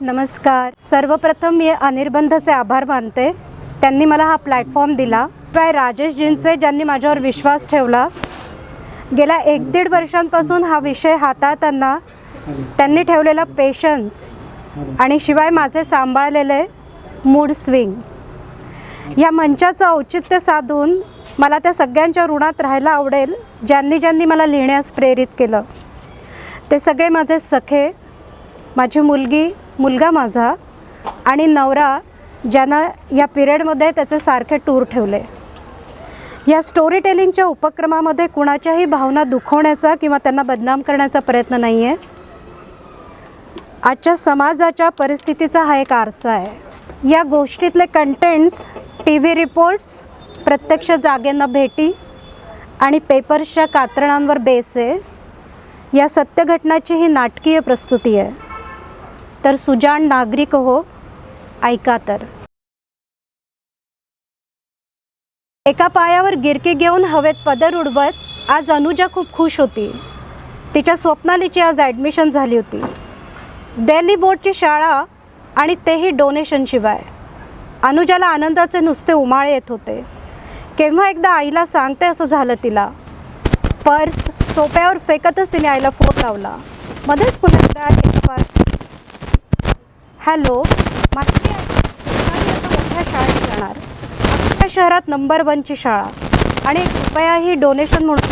नमस्कार. सर्वप्रथम मी अनिर्बंधचे आभार मानते. त्यांनी मला हा प्लॅटफॉर्म दिला. राजेशजींचे, ज्यांनी माझ्यावर विश्वास ठेवला. गेल्या 1-1.5 वर्षांपासून हा विषय हाताळताना त्यांनी ठेवलेला पेशन्स आणि शिवाय माझे सांभाळलेले मूड स्विंग, या मंचाचं औचित्य साधून मला त्या सगळ्यांच्या ऋणात राहायला आवडेल, ज्यांनी मला लिहिण्यास प्रेरित केलं. ते सगळे माझे सखे, माझी मुलगी, मुलगा माझा आणि नवरा, ज्यानं या पिरियडमध्ये त्याचे सारखे टूर ठेवले. या स्टोरी टेलिंगच्या उपक्रमामध्ये कुणाच्याही भावना दुखवण्याचा किंवा त्यांना बदनाम करण्याचा प्रयत्न नाही आहे. आजच्या समाजाच्या परिस्थितीचा हा एक आरसा आहे. या गोष्टीतले कंटेंट्स टी व्ही रिपोर्ट्स, प्रत्यक्ष जागेंना भेटी आणि पेपर्सच्या कात्रणांवर बेस आहे. या सत्य घटनाची ही नाटकीय प्रस्तुती आहे. तर सुजाण नागरिक हो, ऐका तर. एका पायावर गिरकी घेऊन हवेत पदर उडवत आज अनुजा खूप खुश होती. तिच्या स्वप्नालीची आज ॲडमिशन झाली होती. दिल्ली बोर्डची शाळा आणि तेही डोनेशनशिवाय. अनुजाला आनंदाचे नुसते उमाळे येत होते. केव्हा एकदा आईला सांगते असं झालं तिला. पर्स सोप्यावर फेकतच तिने आईला फोन लावला. मध्येच पुन्हा एकदा हॅलो, माझी आता मोठ्या शाळेत जाणार, अख्ख्या शहरात नंबर 1ची शाळा आणि 1 रुपयाही डोनेशन म्हणून.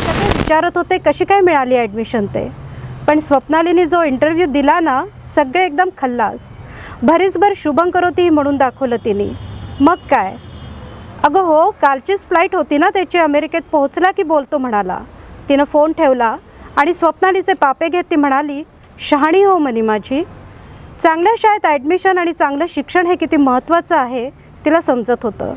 सगळे विचारत होते कशी काय मिळाली ॲडमिशन ते. पण स्वप्नालीने जो इंटरव्ह्यू दिला ना, सगळे एकदम खल्लास. भरीसभर शुभं करोती म्हणून दाखवलं तिने. मग काय, अगं हो, कालचीच फ्लाईट होती ना त्याची, अमेरिकेत पोहोचला की बोलतो म्हणाला. तिनं फोन ठेवला आणि स्वप्नालीचे पापे घेत ती म्हणाली, शहाणी हो मनी माझी. चांगल्या शाळेत ॲडमिशन आणि चांगलं शिक्षण हे किती महत्त्वाचं आहे तिला समजत होतं.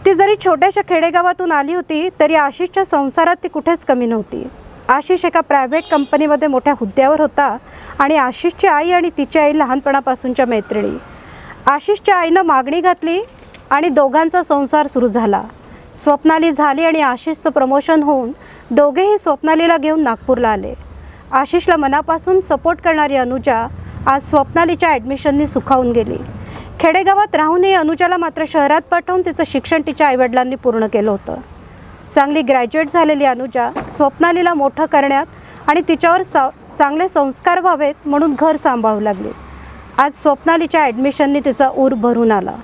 ती जरी छोट्याशा खेडेगावातून आली होती तरी आशिषच्या संसारात ती कुठेच कमी नव्हती. आशिष एका प्रायव्हेट कंपनीमध्ये मोठ्या हुद्द्यावर होता आणि आशिषची आई आणि तिची आई लहानपणापासूनच्या मैत्रिणी. आशिषच्या आईनं मागणी घातली आणि दोघांचा संसार सुरू झाला. स्वप्नाली झाली आणि आशिषचं प्रमोशन होऊन दोघेही स्वप्नालीला घेऊन नागपूरला आले. आशिषला मनापासून सपोर्ट करणारी अनुजा आज स्वप्नालीच्या ॲडमिशननी सुखावून गेली. खेडेगावात राहूनही अनुजाला मात्र शहरात पाठवून तिचं शिक्षण तिच्या आईवडिलांनी पूर्ण केलं होतं. चांगली ग्रॅज्युएट झालेली अनुजा स्वप्नालीला मोठं करण्यात आणि तिच्यावर चांगले संस्कार व्हावेत म्हणून घर सांभाळू लागली. आज स्वप्नालीच्या ॲडमिशननी तिचा ऊर भरून आला.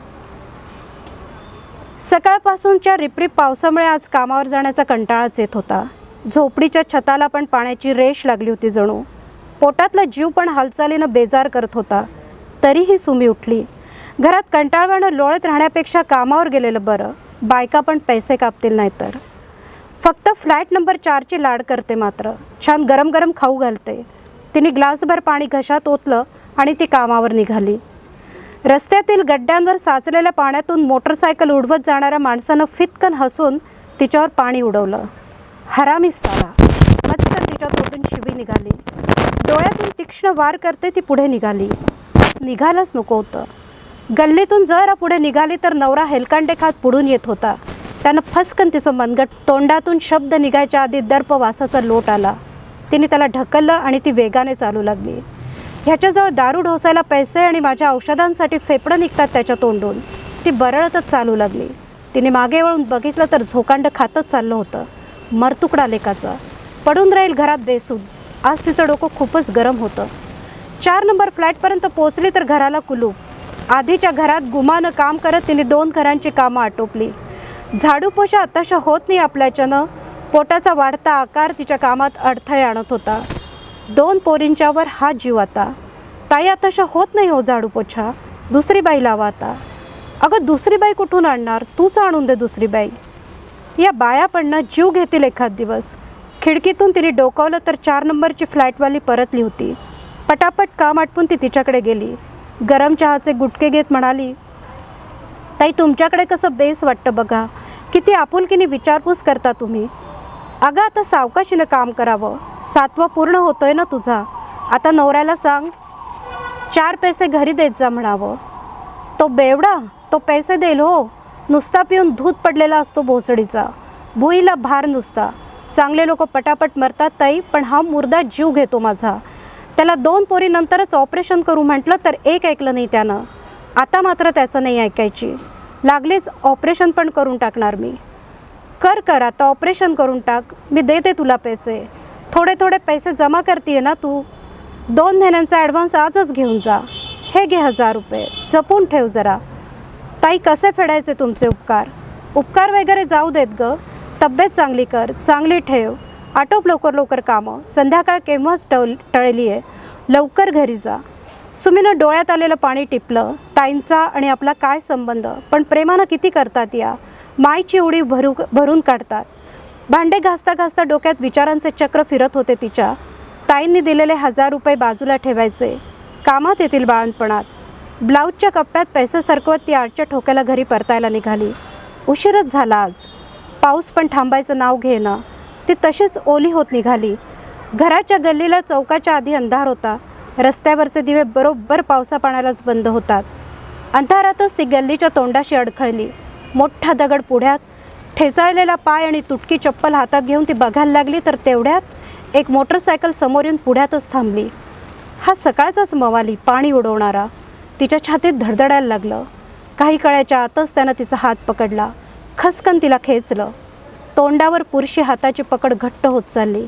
सकाळपासूनच्या रिपरिप पावसामुळे आज कामावर जाण्याचा कंटाळाच येत होता. झोपडीच्या छताला पण पाण्याची रेष लागली होती जणू. पोटातला जीव पण हालचालीनं बेजार करत होता. तरीही सुमी उठली. घरात कंटाळवाणं लोळत राहण्यापेक्षा कामावर गेलेलं बरं. बायका पण पैसे कापतील नाही तर. फक्त फ्लॅट नंबर 4ची लाड करते मात्र. छान गरम गरम खाऊ घालते. तिने ग्लासभर पाणी घशात ओतलं आणि ती कामावर निघाली. रस्त्यातील गड्ड्यांवर साचलेल्या पाण्यातून मोटरसायकल उडवत जाणाऱ्या माणसानं फितकन हसून तिच्यावर पाणी उडवलं. हरामी साला, मचकन तिच्या तोंडून शिवी निघाली. डोळ्यातून तीक्ष्ण वार करते ती पुढे निघाली. निघायलाच नको होतं. गल्लीतून जरा पुढे निघाली तर नवरा हेलकांडे खात पुढून येत होता. त्यानं फसकन तिचं मनगट. तोंडातून शब्द निघायच्या आधी दर्प वासाचा लोट आला. तिने त्याला ढकललं आणि ती वेगाने चालू लागली. ह्याच्याजवळ दारू ढोसायला पैसे आणि माझ्या औषधांसाठी फेफडं निघतात त्याच्या तोंडून. ती बरळतच चालू लागली. तिने मागे वळून बघितलं तर झोकांड खातच चाललं होतं. मरतुकडा लेकाचा. पडून राहील घरात बेसूद. आज तिचं डोकं खूपच गरम होतं. 4 नंबर फ्लॅटपर्यंत पोचली तर घराला कुलूप. आधीच्या घरात गुमानं काम करत तिने 2 घरांची कामं आटोपली. झाडू पोछा आताशा होत नाही आपल्याच्यानं. पोटाचा वाढता आकार तिच्या कामात अडथळे आणत होता. 2 पोरींच्यावर हा जीव आता. ताई आताशा होत नाही हो झाडू पोछा, दुसरी बाई लावा आता. अगं दुसरी बाई कुठून आणणार, तूच आणून दे दुसरी बाई. या बाया पण ना जीव घेतील एखाद दिवस. खिडकीतून तिने डोकावलं तर 4 नंबरची फ्लॅटवाली परतली होती. पटापट काम आटपून ती तिच्याकडे गेली. गरम चहाचे गुटके घेत म्हणाली, ताई तुमच्याकडे कसं बेस वाटतं बघा. किती आपुलकीने विचारपूस करता तुम्ही. अगं आता सावकाशीनं काम करावं. 7वा पूर्ण होतोय ना तुझा. आता नवऱ्याला सांग 4 पैसे घरी देत जा म्हणावं. तो बेवडा, तो पैसे देईल हो. नुसता पिऊन धूत पडलेला असतो भोसडीचा. भुईला भार नुसता. चांगले लोक पटापट मरतात ताई, पण हा मुर्दा जीव घेतो माझा. त्याला 2 पोरीनंतरच ऑपरेशन करू म्हटलं तर एक ऐकलं नाही त्यानं. आता मात्र त्याचं नाही ऐकायची. लागलीच ऑपरेशन पण करून टाकणार मी. कर आता ऑपरेशन करून टाक, मी देते तुला पैसे. थोडे थोडे पैसे जमा करतीये ना तू. 2 महिन्यांचा ॲडव्हान्स आजच घेऊन जा. हे घे 1000 रुपये, जपून ठेव जरा. ताई कसे फेडायचे तुमचे उपकार? उपकार वगैरे जाऊ देत ग. तब्येत चांगली कर, चांगली ठेव. आटोप लवकर कामं. संध्याकाळ केव्हाच टळली आहे. लवकर घरी जा. सुमीनं डोळ्यात आलेलं पाणी टिपलं. ताईंचा आणि आपला काय संबंध, पण प्रेमानं किती करतात या. मायची उडी भरून काढतात. भांडे घासता घासता डोक्यात विचारांचे चक्र फिरत होते तिच्या. ताईंनी दिलेले 1000 रुपये बाजूला ठेवायचे, कामात येतील बाळणपणात. ब्लाऊजच्या कप्प्यात पैसे सरकवत ती आठच्या ठोक्याला घरी परतायला निघाली. उशीरच झाला आज. पाऊस पण थांबायचं नाव घेना. ती तशीच ओली होत निघाली. घराच्या गल्लीला चौकाच्या आधी अंधार होता. रस्त्यावरचे दिवे बरोबर पावसा पाण्यालाच बंद होतात. अंधारातच ती गल्लीच्या तोंडाशी अडखळली. मोठा दगड पुढ्यात, ठेचाळलेला पाय आणि तुटकी चप्पल हातात घेऊन ती बघायला लागली तर तेवढ्यात एक मोटरसायकल समोर येऊन पुढ्यातच थांबली. हा सकाळचाच मवाली, पाणी उडवणारा. तिच्या छातीत धडधडायला लागलं. काही काळाच्या आतच त्यानं तिचा हात पकडला. खसकन तिला खेचलं. तोंडावर पुरुषी हाताची पकड घट्ट होत चालली.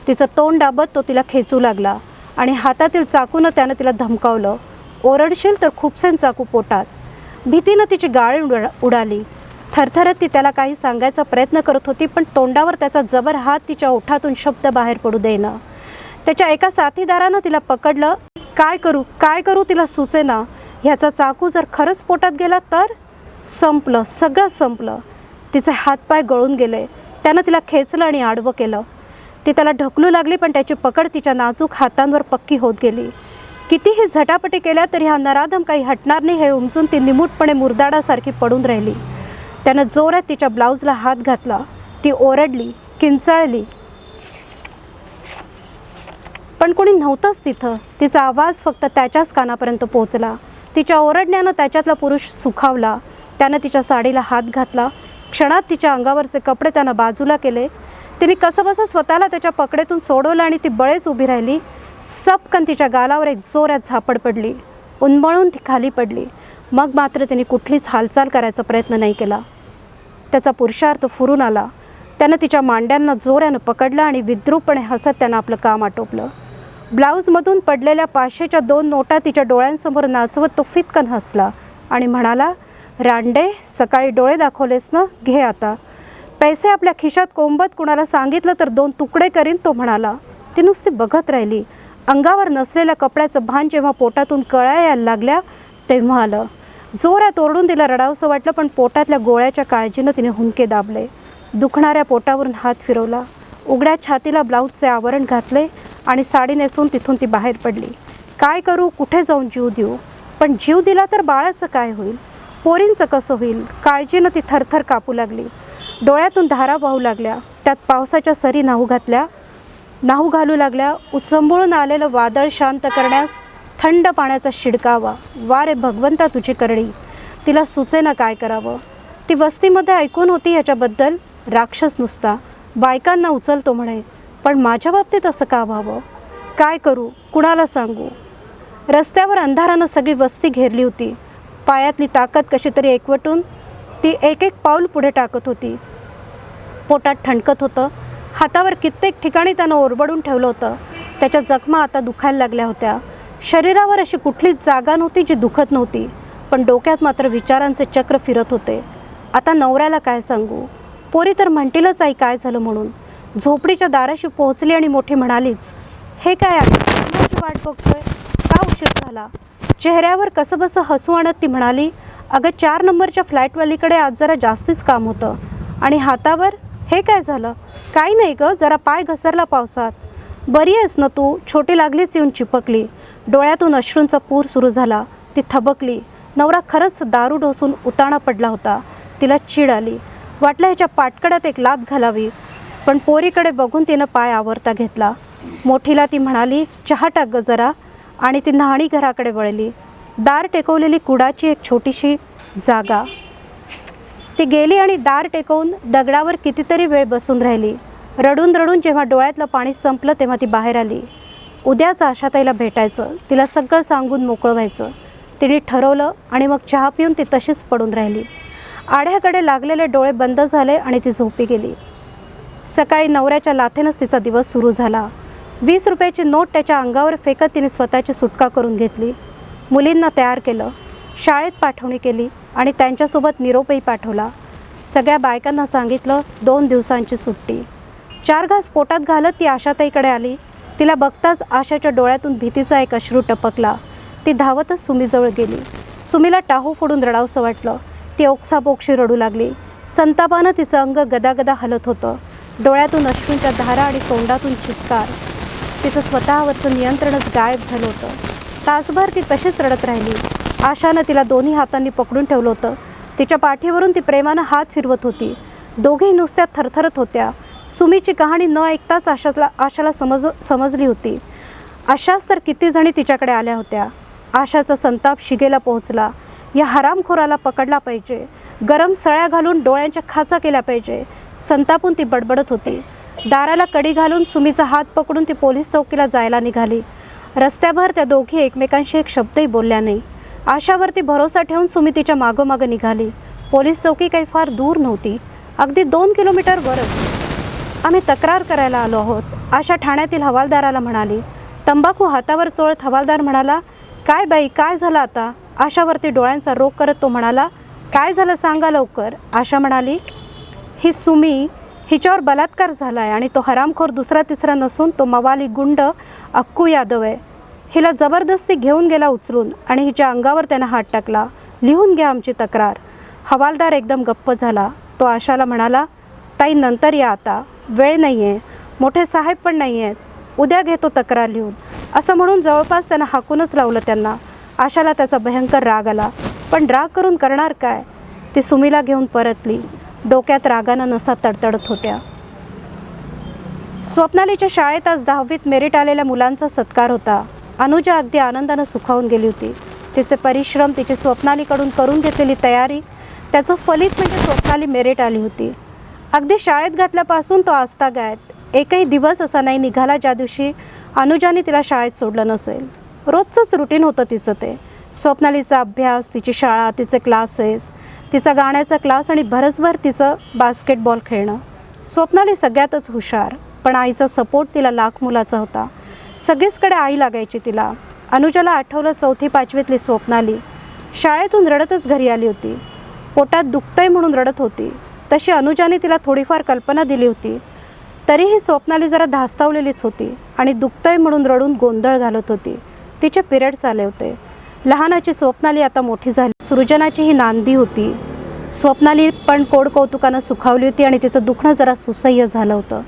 तिचं तोंड दाबत तो तिला खेचू लागला आणि हातातील चाकूनं त्यानं तिला धमकावलं. ओरडशील तर खुपसेन चाकू पोटात. भीतीनं तिची गाळ उडाली. थरथरत ती त्याला काही सांगायचा प्रयत्न करत होती, पण तोंडावर त्याचा जबर हात तिच्या ओठातून शब्द बाहेर पडू देईना. त्याच्या एका साथीदारानं तिला पकडलं. काय करू तिला सुचेना. ह्याचा चाकू जर खरंच पोटात गेला तर संपलं, सगळं संपलं. तिचे हातपाय गळून गेले. त्यानं तिला खेचलं आणि आडवं केलं. ती त्याला ढकलू लागली, पण त्याची पकड तिच्या नाजूक हातांवर पक्की होत गेली. कितीही झटापटी केल्या तरी हा नराधम काही हटणार नाही हे उमजून ती निमूटपणे मुरदाडासारखी पडून राहिली. त्यानं जोरात तिच्या ब्लाऊजला हात घातला. ती ओरडली, किंचाळली, पण कोणी नव्हतंच तिथं. तिचा आवाज फक्त त्याच्याच कानापर्यंत पोहोचला. तिच्या ओरडण्यानं त्याच्यातला पुरुष सुखावला. त्यानं तिच्या साडीला हात घातला. क्षणात तिच्या अंगावरचे कपडे त्यानं बाजूला केले. तिने कसंबसं स्वतःला त्याच्या पकडेतून सोडवलं आणि ती बळेच उभी राहिली. सपकन तिच्या गालावर एक जोरात झापड पडली. उन्मळून ती खाली पडली. मग मात्र तिने कुठलीच हालचाल करायचा प्रयत्न नाही केला. त्याचा पुरुषार्थ फुरून आला. त्यानं तिच्या मांड्यांना जोरानं पकडलं आणि विद्रूपपणे हसत त्यानं आपलं काम आटोपलं. ब्लाऊजमधून पडलेल्या 500च्या 2 नोटा तिच्या डोळ्यांसमोर नाचवत तो फितकन हसला आणि म्हणाला, रांडे, सकाळी डोळे दाखवलेस ना, घे आता. पैसे आपल्या खिशात कोंबत कुणाला सांगितलं तर 2 तुकडे करीन, तो म्हणाला. ती नुसती बघत राहिली. अंगावर नसलेल्या कपड्याचं भान जेव्हा पोटातून कळ्या यायला लागल्या तेव्हा आलं. जोरात ओरडून तिला रडावंसं वाटलं, पण पोटातल्या गोळ्याच्या काळजीनं तिने हुंके दाबले. दुखणाऱ्या पोटावरून हात फिरवला. उघड्या छातीला ब्लाऊजचे आवरण घातले आणि साडी नेसून तिथून ती बाहेर पडली. काय करू, कुठे जाऊन जीव देऊ? पण जीव दिला तर बाळाचं काय होईल? पोरींचं कसं होईल? काळजीनं ती थरथर कापू लागली. डोळ्यातून धारा वाहू लागल्या. त्यात पावसाच्या सरी नाहू घालू लागल्या. उचंबळून आलेलं वादळ शांत करण्यास थंड पाण्याचा शिडकावा. वा रे भगवंता, तुझी करणी. तिला सुचेना काय करावं. ती वस्तीमध्ये ऐकून होती ह्याच्याबद्दल, राक्षस नुसता, बायकांना उचलतो म्हणे. पण माझ्या बाबतीत असं का व्हावं? काय करू, कुणाला सांगू? रस्त्यावर अंधारानं सगळी वस्ती घेरली होती. पायातली ताकद कशी तरी एकवटून ती एक पाऊल पुढे टाकत होती. पोटात ठणकत होतं. हातावर कित्येक ठिकाणी त्यानं ओरबडून ठेवलं होतं. त्याच्या जखमा आता दुखायला लागल्या होत्या. शरीरावर अशी कुठलीच जागा नव्हती जी दुखत नव्हती, पण डोक्यात मात्र विचारांचे चक्र फिरत होते. आता नवऱ्याला काय सांगू? पोरी तर म्हणतीलच आई काय झालं म्हणून. झोपडीच्या दाराशी पोहोचली आणि मोठी म्हणालीच, हे काय आहे, माझी वाट बघतोय, का उशीर झाला? चेहऱ्यावर कसंबसं हसू आणत ती म्हणाली, अगं 4 नंबरच्या फ्लॅटवालीकडे आज जरा जास्तीच काम होतं. आणि हातावर हे काय झालं? काही नाही गं, जरा पाय घसरला पावसात. बरी आहेस ना तू? छोटी लागलीच येऊन चिपकली. डोळ्यातून अश्रूंचा पूर सुरू झाला. ती थबकली. नवरा खरंच दारू ढोसून उताणा पडला होता. तिला चीड आली. वाटलं ह्याच्या पाटकड्यात एक लाथ घालावी, पण पोरीकडे बघून तिनं पाय आवरता घेतला. मोठीला ती म्हणाली, चहा टाक गं जरा, आणि ती न्हाणी घराकडे वळली. दार टेकवलेली कुडाची एक छोटीशी जागा. ती गेली आणि दार टेकवून दगडावर कितीतरी वेळ बसून राहिली. रडून रडून जेव्हा डोळ्यातलं पाणी संपलं तेव्हा ती बाहेर आली. उद्याच आशाताईला भेटायचं, तिला सगळं सांगून मोकळं व्हायचं. तिने ठरवलं आणि मग चहा पिऊन ती तशीच पडून राहिली. आढ्याकडे लागलेले डोळे बंद झाले आणि ती झोपी गेली. सकाळी नवऱ्याच्या लाथेनंच तिचा दिवस सुरू झाला. 20 रुपयाची नोट त्याच्या अंगावर फेकत तिने स्वतःची सुटका करून घेतली. मुलींना तयार केलं, शाळेत पाठवणी केली आणि त्यांच्यासोबत निरोपही पाठवला. सगळ्या बायकांना सांगितलं 2 दिवसांची सुट्टी. 4 घास पोटात घालत ती आशाताईकडे आली. तिला बघताच आशाच्या डोळ्यातून भीतीचा एक अश्रू टपकला. ती धावतच सुमीजवळ गेली. सुमीला टाहू फोडून रडावंसं वाटलं. ती ओक्साबोक्शी रडू लागली. संतापानं तिचं अंग गदागदा हलत होतं. डोळ्यातून अश्रूंच्या धारा आणि तोंडातून चित्कार. तिचं स्वतःवरचं नियंत्रणच गायब झालं होतं. तासभर ती तशीच रडत राहिली. आशानं तिला दोन्ही हातांनी पकडून ठेवलं होतं. तिच्या पाठीवरून ती प्रेमानं हात फिरवत होती. दोघेही नुसत्या थरथरत होत्या. सुमीची कहाणी न ऐकताच आशाला समजली होती. अशाच तर किती जणी तिच्याकडे आल्या होत्या. आशाचा संताप शिगेला पोहोचला. या हरामखोराला पकडला पाहिजे, गरम सळ्या घालून डोळ्यांच्या खाचा केल्या पाहिजे, संतापून ती बडबडत होती. दाराला कडी घालून सुमीचा हात पकडून ती पोलीस चौकीला जायला निघाली. रस्त्याभर त्या दोघी एकमेकांशी एक शब्दही बोलल्या नाही. आशावरती भरोसा ठेवून सुमी तिच्या मागोमागं निघाली. पोलीस चौकी काही फार दूर नव्हती, अगदी 2 किलोमीटरवरच. आम्ही तक्रार करायला आलो आहोत, आशा ठाण्यातील हवालदाराला म्हणाली. तंबाखू हातावर चोळत हवालदार म्हणाला, काय बाई, काय झालं आता? आशावरती डोळ्यांचा रोग करत तो म्हणाला, काय झालं सांगा लवकर. आशा म्हणाली, ही सुमी, हिच्यावर बलात्कार झाला आहे आणि तो हरामखोर दुसरा तिसरा नसून तो मवाली गुंड अक्कू यादव आहे. हिला जबरदस्ती घेऊन गेला उचलून आणि हिच्या अंगावर त्यानं हात टाकला. लिहून घ्या आमची तक्रार. हवालदार एकदम गप्प झाला. तो आशाला म्हणाला, ताई नंतर या, आता वेळ नाही आहे, मोठे साहेब पण नाही आहेत, उद्या घेतो तक्रार लिहून, असं म्हणून जवळपास त्यानं हाकूनच लावलं त्यांना. आशाला त्याचा भयंकर राग आला, पण राग करून करणार काय? ती सुमीला घेऊन परतली. डोक्यात रागानं नसा तडतडत होत्या. स्वप्नालीच्या शाळेत आज 10वीत मेरिट आलेल्या मुलांचा सत्कार होता. अनुजा अगदी आनंदानं सुखावून गेली होती. तिचे परिश्रम, तिची स्वप्नालीकडून करून घेतलेली तयारी, त्याचं फलित म्हणजे स्वप्नाली मेरिट आली होती. अगदी शाळेत घातल्यापासून तो आजतागायत. एकही दिवस असा नाही निघाला ज्या दिवशी अनुजाने तिला शाळेत सोडलं नसेल. रोजचंच रुटीन होतं तिचं ते. स्वप्नालीचा अभ्यास, तिची शाळा, तिचे क्लासेस, तिचा गाण्याचा क्लास आणि भरसभर तिचं बास्केटबॉल खेळणं. स्वप्नाली सगळ्यातच हुशार, पण आईचा सपोर्ट तिला लाख मुलाचा होता. सगळीचकडे आई लागायची तिला. अनुजाला आठवलं 4थी-5वीतली स्वप्नाली शाळेतून रडतच घरी आली होती. पोटात दुखतंय म्हणून रडत होती. तशी अनुजाने तिला थोडीफार कल्पना दिली होती. तरीही स्वप्नाली जरा धास्तावलेलीच होती आणि दुखतंय म्हणून रडून गोंधळ घालत होती. तिचे पिरियड्स आले होते. लहानाची स्वप्नाली आता मोठी झाली. सृजनाची ही नांदी होती. स्वप्नाली पण कोड कौतुकानं सुखावली होती आणि तिचं दुखणं जरा सुसह्य झालं होतं.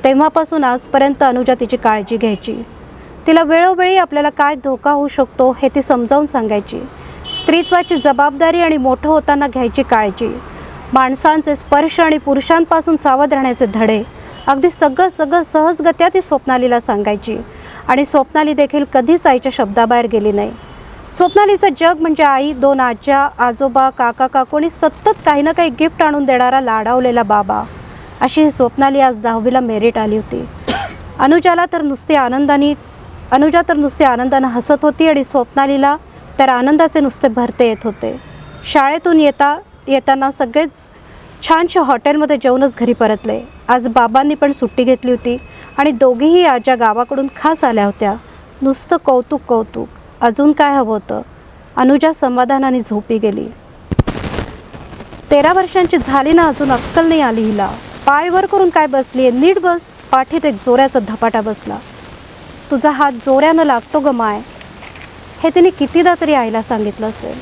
तेव्हापासून आजपर्यंत अनुजा तिची काळजी घ्यायची. तिला वेळोवेळी आपल्याला काय धोका होऊ शकतो हे ती समजावून सांगायची. स्त्रीत्वाची जबाबदारी आणि मोठं होताना घ्यायची काळजी, माणसांचे स्पर्श आणि पुरुषांपासून सावध राहण्याचे धडे, अगदी सगळं सहजगत्या ती स्वप्नालीला सांगायची. आणि स्वप्नाली देखील कधीच आईच्या शब्दाबाहेर गेली नाही. स्वप्नालीचं जग म्हणजे आई, 2 आज्या, आजोबा, काका काकूनी सतत काही ना काही गिफ्ट आणून देणारा लाडावलेला बाबा. अशी ही स्वप्नाली आज 10वीला मेरिट आली होती. अनुजा तर नुसती आनंदानं हसत होती आणि स्वप्नालीला तर आनंदाचे नुसते भरते येत होते. शाळेतून येताना सगळेच छानशा हॉटेलमध्ये जेवूनच घरी परतले. आज बाबांनी पण सुट्टी घेतली होती आणि दोघीही आज्या गावाकडून खास आल्या होत्या. नुसतं कौतुक. अजून काय हवं होतं? अनुजा समाधानाने झोपी गेली. 13 वर्षांची झाली ना, अजून अक्कल नाही आली हिला. पाय वर करून काय बसली आहे? नीट बस. पाठीत एक जोऱ्याचा धपाटा बसला. तुझा हात जोऱ्यानं लागतो ग माय, हे तिने कितीदा तरी आईला सांगितलं असेल.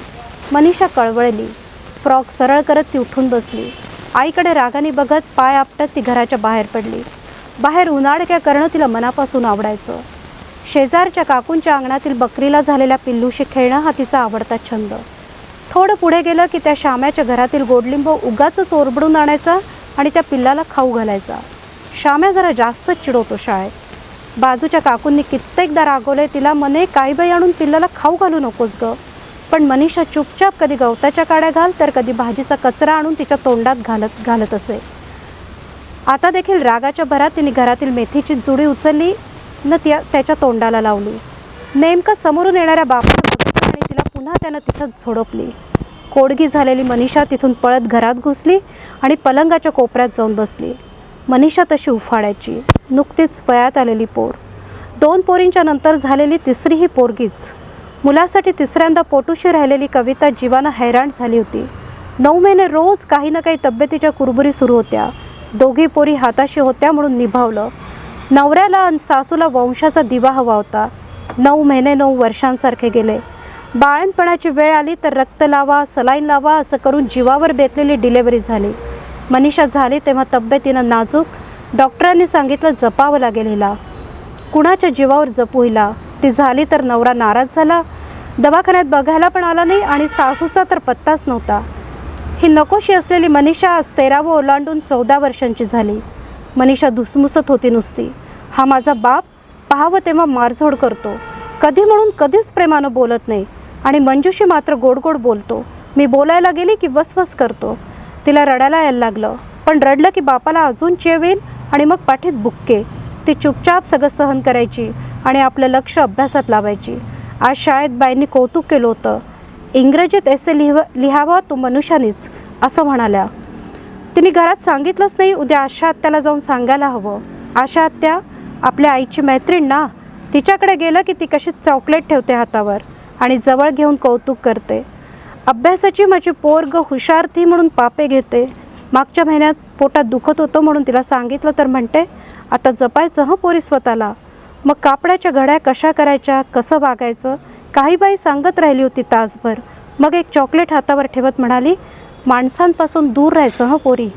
मनीषा कळवळली. फ्रॉक सरळ करत ती उठून बसली. आईकडे रागाने बघत पाय आपटत ती घराच्या बाहेर पडली. बाहेर उन्हाळक्या करणं तिला मनापासून आवडायचं. शेजारच्या काकूंच्या अंगणातील बकरीला झालेल्या पिल्लूशी खेळणं हा तिचा आवडता छंद. थोडं पुढे गेलं की त्या श्याम्याच्या घरातील गोडलिंब उगाचच ओरबडून आणायचा आणि त्या पिल्लाला खाऊ घालायचा. श्याम्या जरा जास्तच चिडवतो शाळेत. बाजूच्या काकूंनी कित्येकदा रागवले तिला, म्हणे काही बाई आणून पिल्लाला खाऊ घालू नकोस ग. पण मनीषा चुपचाप कधी गवताच्या काड्या घाल तर कधी भाजीचा कचरा आणून तिच्या तोंडात घालत असे. आता देखील रागाच्या भरात तिने घरातील मेथीची जुडी उचलली न त्याच्या तोंडाला लावली. नेमकं समोरून येणाऱ्या बापानं बघितलं आणि तिला पुन्हा त्यानं तिथंच झोडपली. कोडगी झालेली मनीषा तिथून पळत घरात घुसली आणि पलंगाच्या कोपऱ्यात जाऊन बसली. मनीषा तशी उफाडायची, नुकतीच वयात आलेली पोर. 2 पोरींच्या नंतर झालेली तिसरी ही पोरगीच. मुलासाठी तिसऱ्यांदा पोटुशी राहिलेली कविता जीवानं हैराण झाली होती. 9 महिने रोज काही ना काही तब्येतीच्या कुरबुरी सुरू होत्या. दोघी पोरी हाताशी होत्या म्हणून निभावलं. नवऱ्याला आणि सासूला वंशाचा दिवा हवा होता. 9 महिने 9 वर्षांसारखे गेले. बाळणपणाची वेळ आली तर रक्त लावा, सलाईन लावा असं करून जीवावर बेतलेली डिलेव्हरी झाली. मनीषा झाली तेव्हा तब्येतीनं नाजूक. डॉक्टरांनी सांगितलं जपावं लागेल हिला. कुणाच्या जीवावर जपू हिला. ती झाली तर नवरा नाराज झाला. दवाखान्यात बघायला पण आला नाही आणि सासूचा तर पत्ताच नव्हता. ही नकोशी असलेली मनीषा आज 13वं ओलांडून 14 वर्षांची झाली. मनीषा धुसमुसत होती नुसती. हा माझा बाप पाहावं तेव्हा मारझोड करतो. कधी म्हणून कधीच प्रेमानं बोलत नाही आणि मंजूशी मात्र गोड गोड बोलतो. मी बोलायला गेली की वसवस करतो. तिला रडायला यायला लागलं, पण रडलं की बापाला अजून चेव येईल आणि मग पाठीत बुक्के. ती चुपचाप सगळं सहन करायची आणि आपलं लक्ष अभ्यासात लावायची. आज शाळेत बाईंनी कौतुक केलं होतं. इंग्रजीत एसे लिहावा तो मनुष्यानीच असं म्हणाल्या. तिने घरात सांगितलंच नाही. उद्या आशा आत्याला जाऊन सांगायला हवं. आशा आत्या आपल्या आईची मैत्रीण ना. तिच्याकडे गेलं की ती कशी चॉकलेट ठेवते हातावर आणि जवळ घेऊन कौतुक करते. अभ्यासाची माझी पोरग हुशार थी म्हणून पापे घेते. मागच्या महिन्यात पोटात दुखत होतं म्हणून तिला सांगितलं तर म्हणते आता जपायचं हं पोरी स्वतःला. मग कापडाच्या घड्या कशा करायच्या, कसं वागायचं काही बाई सांगत राहिली होती तासभर. मग एक चॉकलेट हातावर ठेवत म्हणाली माणसांपासून दूर राहायचं हं पोरी.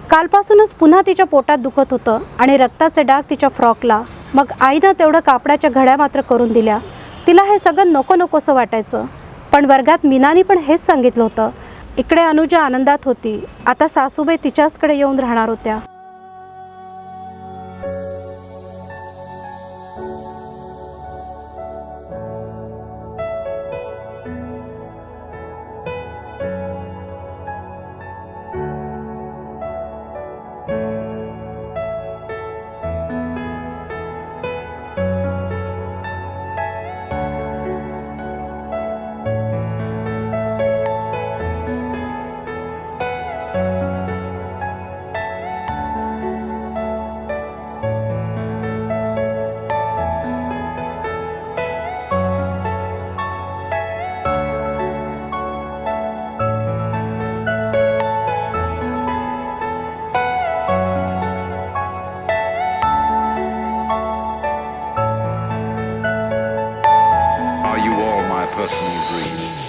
कालपासूनच पुन्हा तिच्या पोटात दुखत होतं आणि रक्ताचे डाग तिच्या फ्रॉकला. मग आईनं तेवढं कापडाच्या घड्या मात्र करून दिल्या. तिला हे सगळं नको नकोसं वाटायचं. पण वर्गात मीनानी पण हेच सांगितलं होतं. इकडे अनुजा आनंदात होती. आता सासूबाई तिच्याचकडे येऊन राहणार होत्या. Are you all my personal dreams?